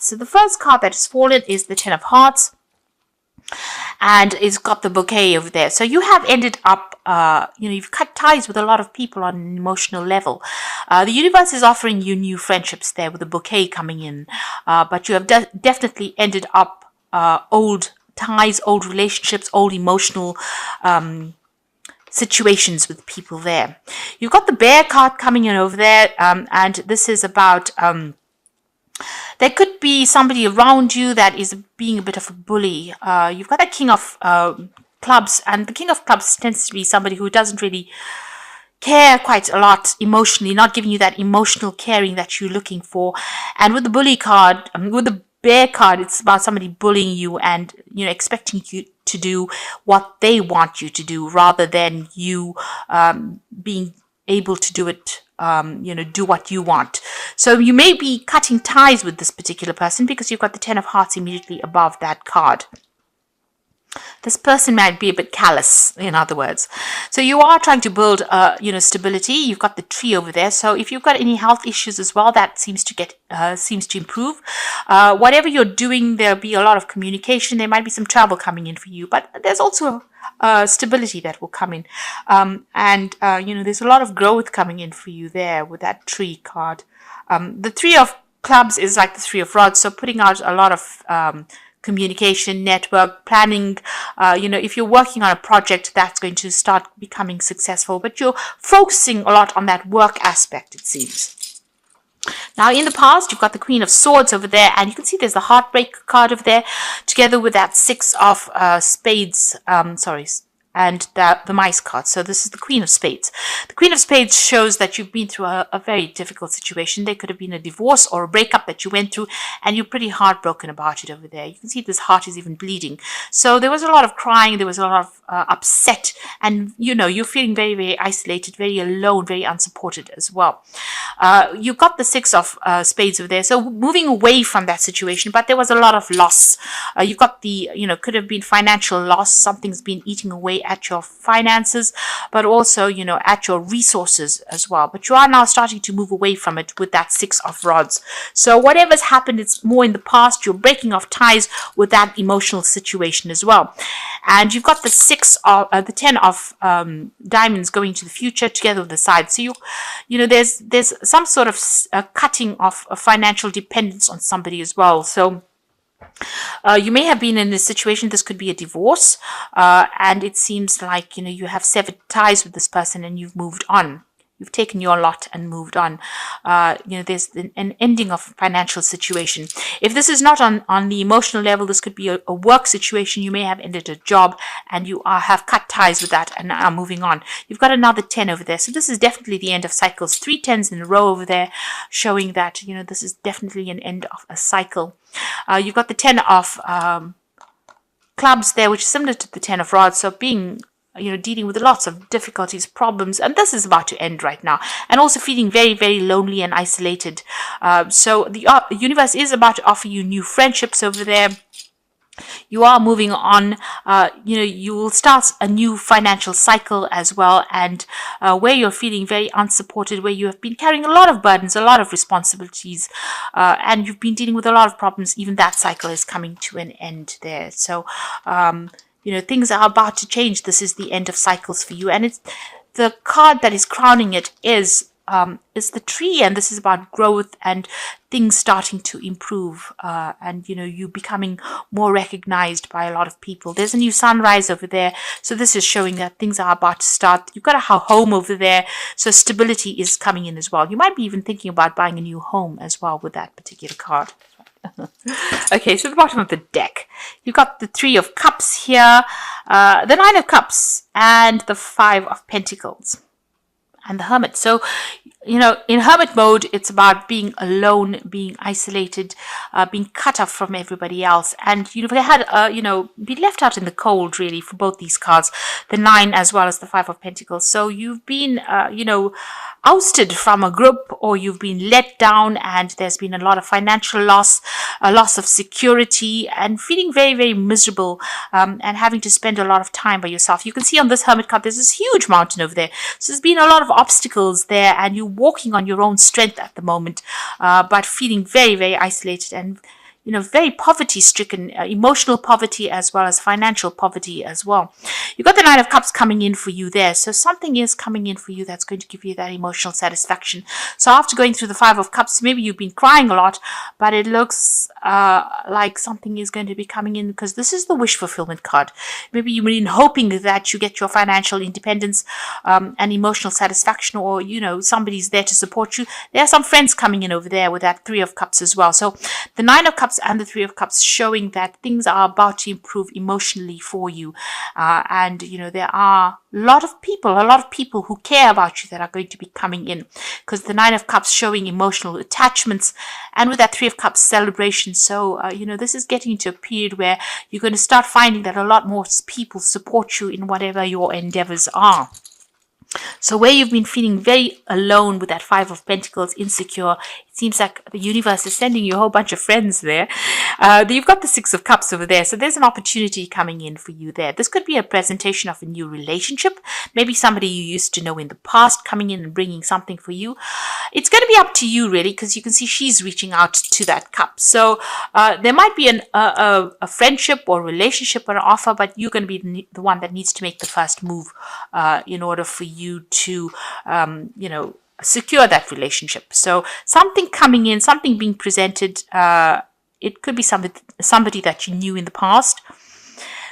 So the first card that has fallen is the Ten of Hearts, and it's got the bouquet over there. So you have ended up, you've cut ties with a lot of people on an emotional level. The universe is offering you new friendships there with a bouquet coming in, but you have definitely ended up old ties, old relationships, old emotional situations with people there. You've got the Bear card coming in over there, and this is about there could be somebody around you that is being a bit of a bully. You've got the King of Clubs, and the King of Clubs tends to be somebody who doesn't really care quite a lot emotionally, not giving you that emotional caring that you're looking for. And with the Bully card, with the Bear card, it's about somebody bullying you and expecting you to do what they want you to do rather than you being able to do it, do what you want. So you may be cutting ties with this particular person because you've got the Ten of Hearts immediately above that card. This person might be a bit callous, in other words. So you are trying to build, stability. You've got the Tree over there. So if you've got any health issues as well, that seems to improve. Whatever you're doing, there'll be a lot of communication. There might be some travel coming in for you, but there's also stability that will come in. There's a lot of growth coming in for you there with that Tree card. The Three of Clubs is like the Three of Rods. So putting out a lot of communication, network, planning. If you're working on a project, that's going to start becoming successful, but you're focusing a lot on that work aspect, it seems. Now, in the past, you've got the Queen of Swords over there, and you can see there's the Heartbreak card over there, together with that Six of Spades, and the Mice card. So this is the Queen of Spades. The Queen of Spades shows that you've been through a very difficult situation. There could have been a divorce or a breakup that you went through, and you're pretty heartbroken about it over there. You can see this heart is even bleeding. So there was a lot of crying, there was a lot of upset, and you're feeling very, very isolated, very alone, very unsupported as well. You've got the Six of Spades over there, so moving away from that situation, but there was a lot of loss. You've got the, could have been financial loss. Something's been eating away at your finances, but also, at your resources as well. But you are now starting to move away from it with that Six of Rods. So whatever's happened, it's more in the past. You're breaking off ties with that emotional situation as well. And you've got the Ten of Diamonds going to the future together with the side. So there's some sort of cutting off a financial dependence on somebody as well. So you may have been in a situation, this could be a divorce, and it seems like, you have severed ties with this person and you've moved on. You've taken your lot and moved on. There's an ending of a financial situation. If this is not on the emotional level, this could be a work situation. You may have ended a job and you have cut ties with that and are moving on. You've got another 10 over there. So this is definitely the end of cycles. 3 10s in a row over there, showing that, this is definitely an end of a cycle. You've got the 10 of clubs there, which is similar to the 10 of rods. So being dealing with lots of difficulties, problems, and this is about to end right now, and also feeling very, very lonely and isolated. So the universe is about to offer you new friendships over there. You are moving on. You will start a new financial cycle as well, and where you're feeling very unsupported, where you have been carrying a lot of burdens, a lot of responsibilities, and you've been dealing with a lot of problems. Even that cycle is coming to an end there. So things are about to change. This is the end of cycles for you. And it's the card that is crowning it is the Tree. And this is about growth and things starting to improve. And you becoming more recognized by a lot of people. There's a new sunrise over there. So this is showing that things are about to start. You've got a home over there. So stability is coming in as well. You might be even thinking about buying a new home as well with that particular card. Okay, so the bottom of the deck, you've got the 3 of Cups here, the 9 of Cups, and the 5 of Pentacles, and the Hermit. So, in Hermit mode, it's about being alone, being isolated, being cut off from everybody else. And, they had, been left out in the cold, really, for both these cards, the 9 as well as the 5 of Pentacles. So you've been, ousted from a group, or you've been let down, and there's been a lot of financial loss, a loss of security, and feeling very, very miserable, and having to spend a lot of time by yourself. You can see on this Hermit card, there's this huge mountain over there. So there's been a lot of obstacles there, and you're walking on your own strength at the moment, but feeling very, very isolated and very poverty-stricken, emotional poverty as well as financial poverty as well. You've got the Nine of Cups coming in for you there. So something is coming in for you that's going to give you that emotional satisfaction. So after going through the Five of Cups, maybe you've been crying a lot, but it looks like something is going to be coming in, because this is the wish fulfillment card. Maybe you've been hoping that you get your financial independence and emotional satisfaction, or, somebody's there to support you. There are some friends coming in over there with that Three of Cups as well. So the Nine of Cups and the Three of Cups showing that things are about to improve emotionally for you. And there are a lot of people who care about you that are going to be coming in, because the Nine of Cups showing emotional attachments, and with that Three of Cups celebration. So this is getting into a period where you're going to start finding that a lot more people support you in whatever your endeavors are. So where you've been feeling very alone with that Five of Pentacles, insecure, it seems like the universe is sending you a whole bunch of friends there. You've got the Six of Cups over there. So there's an opportunity coming in for you there. This could be a presentation of a new relationship. Maybe somebody you used to know in the past coming in and bringing something for you. It's going to be up to you, really, because you can see she's reaching out to that cup. So there might be a friendship or relationship or an offer, but you're going to be the one that needs to make the first move in order for you to, secure that relationship. So something coming in, something being presented. It could be somebody that you knew in the past.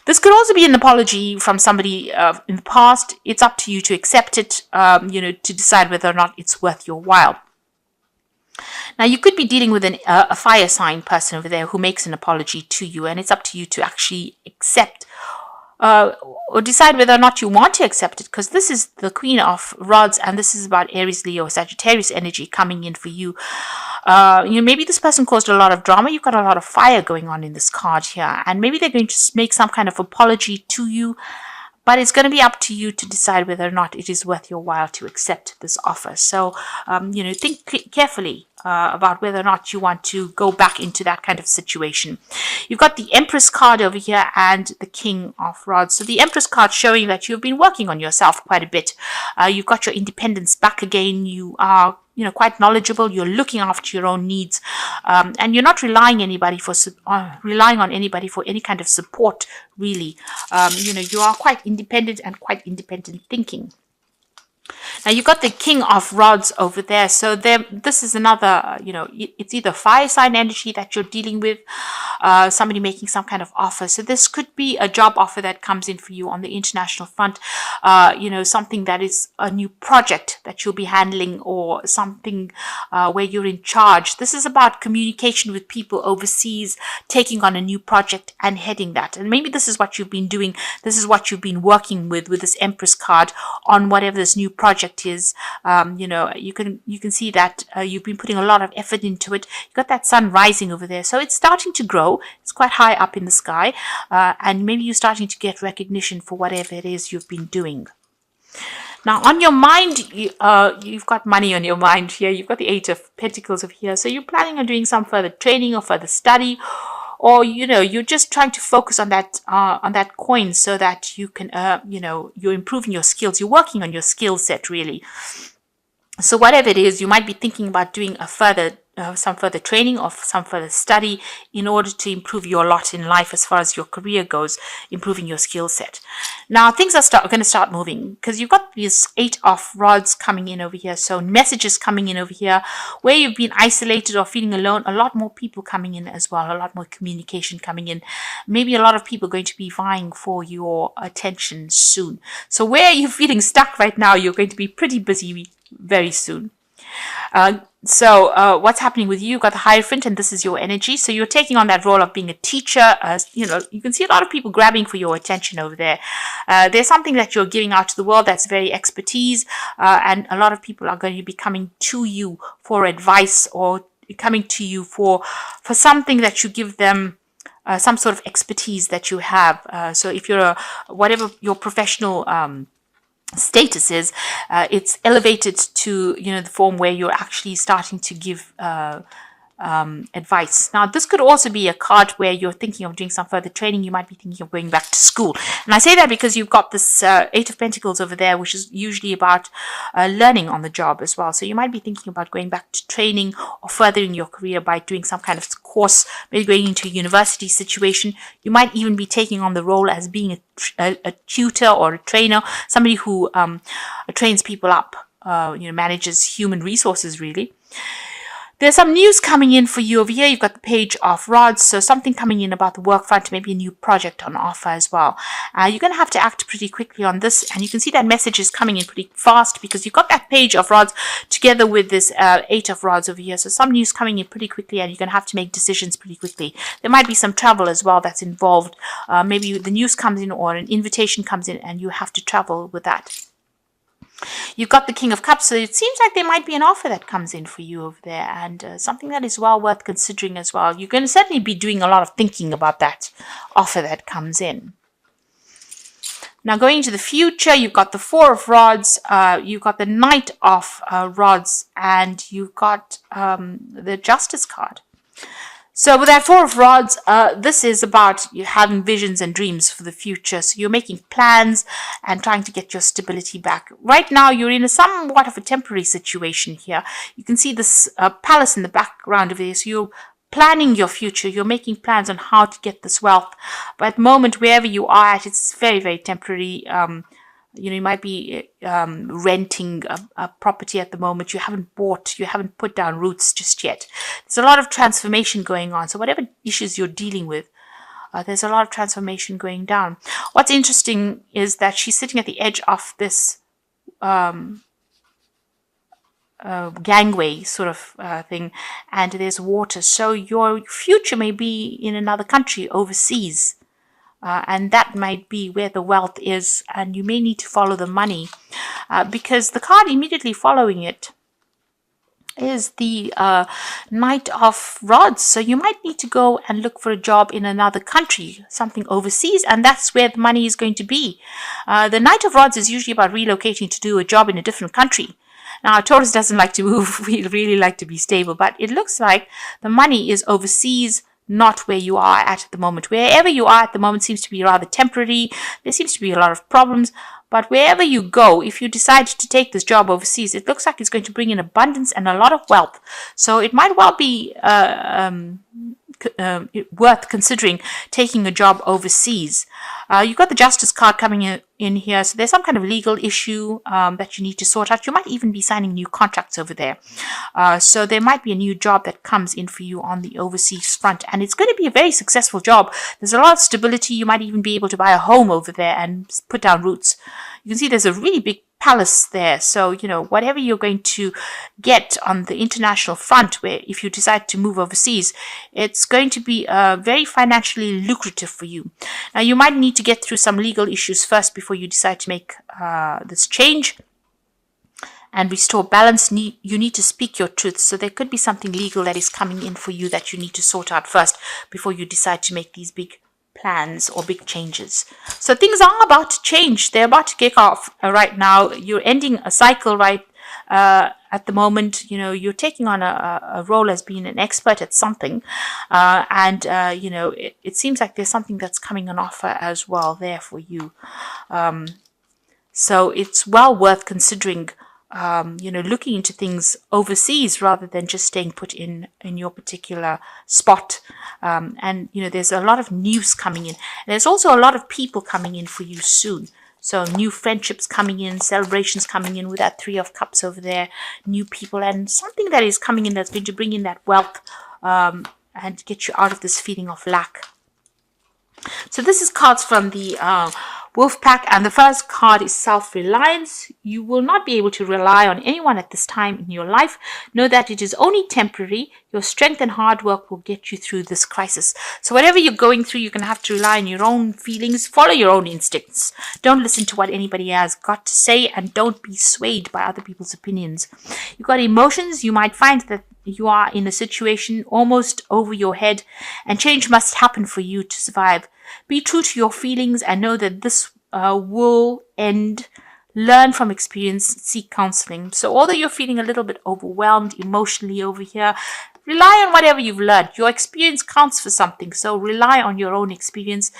This could also be an apology from somebody in the past. It's up to you to accept it, to decide whether or not it's worth your while. Now, you could be dealing with a fire sign person over there who makes an apology to you, and it's up to you to actually accept or decide whether or not you want to accept it, because this is the Queen of Rods, and this is about Aries, Leo, Sagittarius energy coming in for you. Maybe this person caused a lot of drama. You've got a lot of fire going on in this card here, and maybe they're going to make some kind of apology to you, but it's going to be up to you to decide whether or not it is worth your while to accept this offer. So, think carefully about whether or not you want to go back into that kind of situation. You've got the Empress card over here and the King of Rods. So the Empress card showing that you've been working on yourself quite a bit. You've got your independence back again. You are quite knowledgeable. You're looking after your own needs, and you're not relying on anybody for any kind of support. Really, you are quite independent and quite independent thinking. Now you've got the King of Rods over there. So this is another, it's either fire sign energy that you're dealing with, somebody making some kind of offer. So this could be a job offer that comes in for you on the international front, something that is a new project that you'll be handling, or something where you're in charge. This is about communication with people overseas, taking on a new project and heading that. And maybe this is what you've been doing. This is what you've been working with this Empress card on whatever this new project is. You can see that you've been putting a lot of effort into it. You've got that sun rising over there, so it's starting to grow. It's quite high up in the sky, and maybe you're starting to get recognition for whatever it is you've been doing. Now, on your mind, you've got money on your mind here. You've got the Eight of Pentacles over here, so you're planning on doing some further training or further study, or you're just trying to focus on that coin so that you can you're improving your skills. You're working on your skill set, really. So whatever it is, you might be thinking about doing some further training or some further study in order to improve your lot in life as far as your career goes, improving your skill set. Now things are going to start moving, because you've got this Eight of Rods coming in over here. So messages coming in over here where you've been isolated or feeling alone. A lot more people coming in as well. A lot more communication coming in. Maybe a lot of people going to be vying for your attention soon. So where you're feeling stuck right now, you're going to be pretty busy very soon. So what's happening with you? You've got the Hierophant, and this is your energy. So you're taking on that role of being a teacher. You can see a lot of people grabbing for your attention over there. There's something that you're giving out to the world that's very expertise, and a lot of people are going to be coming to you for advice, or coming to you for something that you give them. Some sort of expertise that you have. So if you're whatever your professional status is, it's elevated to the form where you're actually starting to give advice. Now, this could also be a card where you're thinking of doing some further training. You might be thinking of going back to school. And I say that because you've got this Eight of Pentacles over there, which is usually about learning on the job as well. So you might be thinking about going back to training or furthering your career by doing some kind of course, maybe going into a university situation. You might even be taking on the role as being a tutor or a trainer, somebody who trains people up, manages human resources, really. There's some news coming in for you over here. You've got the Page of Rods, so something coming in about the work front, maybe a new project on offer as well. You're going to have to act pretty quickly on this, and you can see that message is coming in pretty fast because you've got that Page of Rods together with this Eight of Rods over here. So some news coming in pretty quickly, and you're going to have to make decisions pretty quickly. There might be some travel as well that's involved. Maybe the news comes in or an invitation comes in, and you have to travel with that. You've got the King of Cups, so it seems like there might be an offer that comes in for you over there, and something that is well worth considering as well. You're going to certainly be doing a lot of thinking about that offer that comes in. Now, going into the future, you've got the Four of Rods, you've got the Knight of Rods, and you've got the Justice card. So with that Four of Rods, this is about you having visions and dreams for the future. So you're making plans and trying to get your stability back. Right now, you're in a somewhat of a temporary situation here. You can see this palace in the background of this. So you're planning your future. You're making plans on how to get this wealth. But at the moment, wherever you are at, it's very, very temporary. You might be renting a property at the moment. You haven't bought, you haven't put down roots just yet. There's a lot of transformation going on. So whatever issues you're dealing with, there's a lot of transformation going down. What's interesting is that she's sitting at the edge of this gangway sort of thing, and there's water. So your future may be in another country, overseas. And that might be where the wealth is, and you may need to follow the money because the card immediately following it is the Knight of Rods. So you might need to go and look for a job in another country, something overseas, and that's where the money is going to be. The Knight of Rods is usually about relocating to do a job in a different country. Now, Taurus doesn't like to move. We really like to be stable, but it looks like the money is overseas, not where you are at the moment. Wherever you are at the moment seems to be rather temporary. There seems to be a lot of problems. But wherever you go, if you decide to take this job overseas, it looks like it's going to bring in abundance and a lot of wealth. So it might well be worth considering taking a job overseas. You've got the Justice card coming in here. So there's some kind of legal issue that you need to sort out. You might even be signing new contracts over there. So there might be a new job that comes in for you on the overseas front. And it's going to be a very successful job. There's a lot of stability. You might even be able to buy a home over there and put down roots. You can see there's a really big palace there. So, whatever you're going to get on the international front, where if you decide to move overseas, it's going to be very financially lucrative for you. Now, you might need to get through some legal issues first before you decide to make this change and restore balance. You need to speak your truth. So there could be something legal that is coming in for you that you need to sort out first before you decide to make these big plans or big changes. So things are about to change. They're about to kick off right now. You're ending a cycle right at the moment. You're taking on a role as being an expert at something, and it seems like there's something that's coming on offer as well there for you. So it's well worth considering looking into things overseas rather than just staying put in your particular spot. And there's a lot of news coming in. And there's also a lot of people coming in for you soon. So new friendships coming in, celebrations coming in with that Three of Cups over there, new people, and something that is coming in that's going to bring in that wealth and get you out of this feeling of lack. So this is cards from the Wolf Pack, and the first card is self-reliance. You will not be able to rely on anyone at this time in your life. Know that it is only temporary. Your strength and hard work will get you through this crisis. So whatever you're going through, you're going to have to rely on your own feelings. Follow your own instincts. Don't listen to what anybody has got to say, and don't be swayed by other people's opinions. You've got emotions. You might find that you are in a situation almost over your head, and change must happen for you to survive. Be true to your feelings and know that this will end. Learn from experience, seek counseling. So although you're feeling a little bit overwhelmed emotionally over here, rely on whatever you've learned. Your experience counts for something, so rely on your own experience.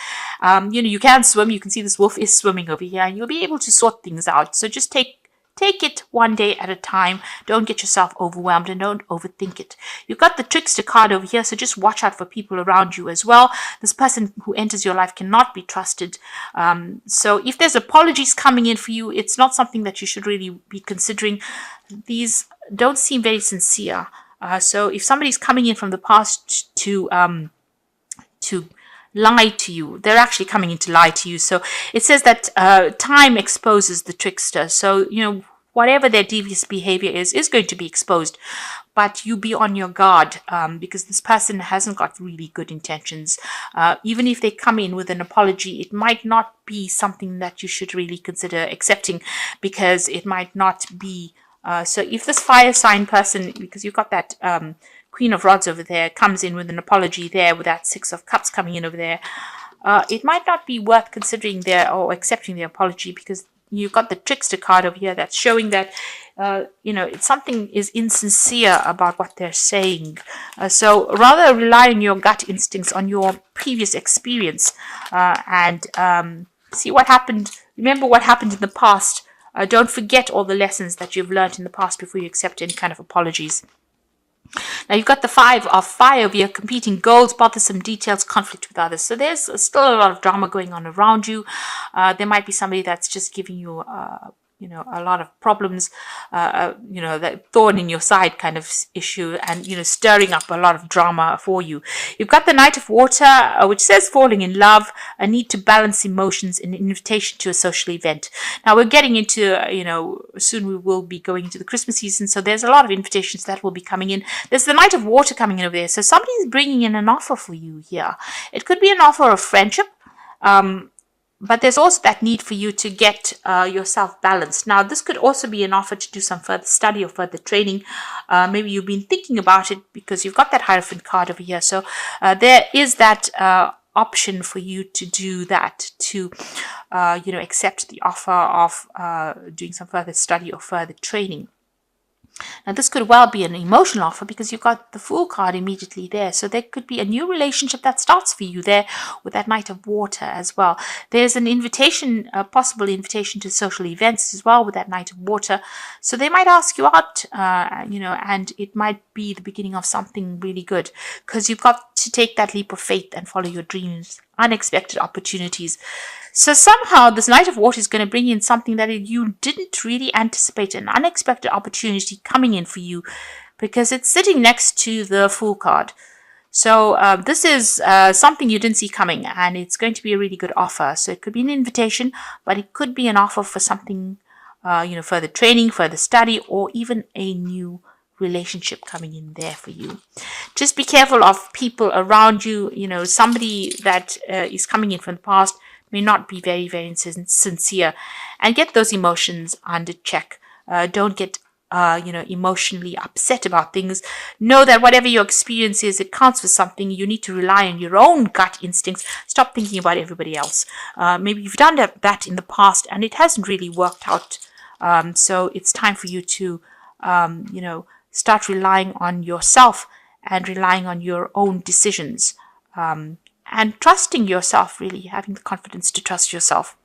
You can swim. You can see this wolf is swimming over here, and you'll be able to sort things out. So just take it one day at a time. Don't get yourself overwhelmed and don't overthink it. You've got the trickster card over here, so just watch out for people around you as well. This person who enters your life cannot be trusted. So if there's apologies coming in for you, it's not something that you should really be considering. These don't seem very sincere. So if somebody's coming in from the past to lie to you, they're actually coming in to lie to you. So it says that time exposes the trickster. So, whatever their devious behavior is going to be exposed. But you be on your guard because this person hasn't got really good intentions. Even if they come in with an apology, it might not be something that you should really consider accepting, because it might not be. So if this fire sign person, because you've got that Queen of Rods over there, comes in with an apology there, with that Six of Cups coming in over there, it might not be worth considering or accepting their apology, because you've got the trickster card over here that's showing that something is insincere about what they're saying. So rather rely on your gut instincts, on your previous experience, and see what happened. Remember what happened in the past. Don't forget all the lessons that you've learned in the past before you accept any kind of apologies. Now you've got the Five of Fire over here: competing goals, bothersome details, conflict with others. So there's still a lot of drama going on around you. There might be somebody that's just giving you a lot of problems, that thorn in your side kind of issue, and, stirring up a lot of drama for you. You've got the Knight of Water, which says falling in love, a need to balance emotions, an invitation to a social event. Now we're getting into, soon we will be going into the Christmas season, so there's a lot of invitations that will be coming in. There's the Knight of Water coming in over there, so somebody's bringing in an offer for you here. It could be an offer of friendship, but there's also that need for you to get yourself balanced. Now, this could also be an offer to do some further study or further training. Maybe you've been thinking about it because you've got that Hierophant card over here. So there is that option for you to do that, to accept the offer of doing some further study or further training. Now, this could well be an emotional offer because you've got the Fool card immediately there. So there could be a new relationship that starts for you there with that Knight of Water as well. There's an invitation, a possible invitation to social events as well with that Knight of Water. So they might ask you out, and it might be the beginning of something really good, because you've got to take that leap of faith and follow your dreams, unexpected opportunities. So somehow this Knight of Water is going to bring in something that you didn't really anticipate, an unexpected opportunity coming in for you, because it's sitting next to the Fool card. So this is something you didn't see coming, and it's going to be a really good offer. So it could be an invitation, but it could be an offer for something, further training, further study, or even a new relationship coming in there for you. Just be careful of people around you. Somebody that is coming in from the past may not be very, very sincere, and get those emotions under check. Don't get emotionally upset about things. Know that whatever your experience is, it counts for something. You need to rely on your own gut instincts. Stop thinking about everybody else. Maybe you've done that in the past and it hasn't really worked out. So it's time for you to start relying on yourself and relying on your own decisions. And trusting yourself, really, having the confidence to trust yourself.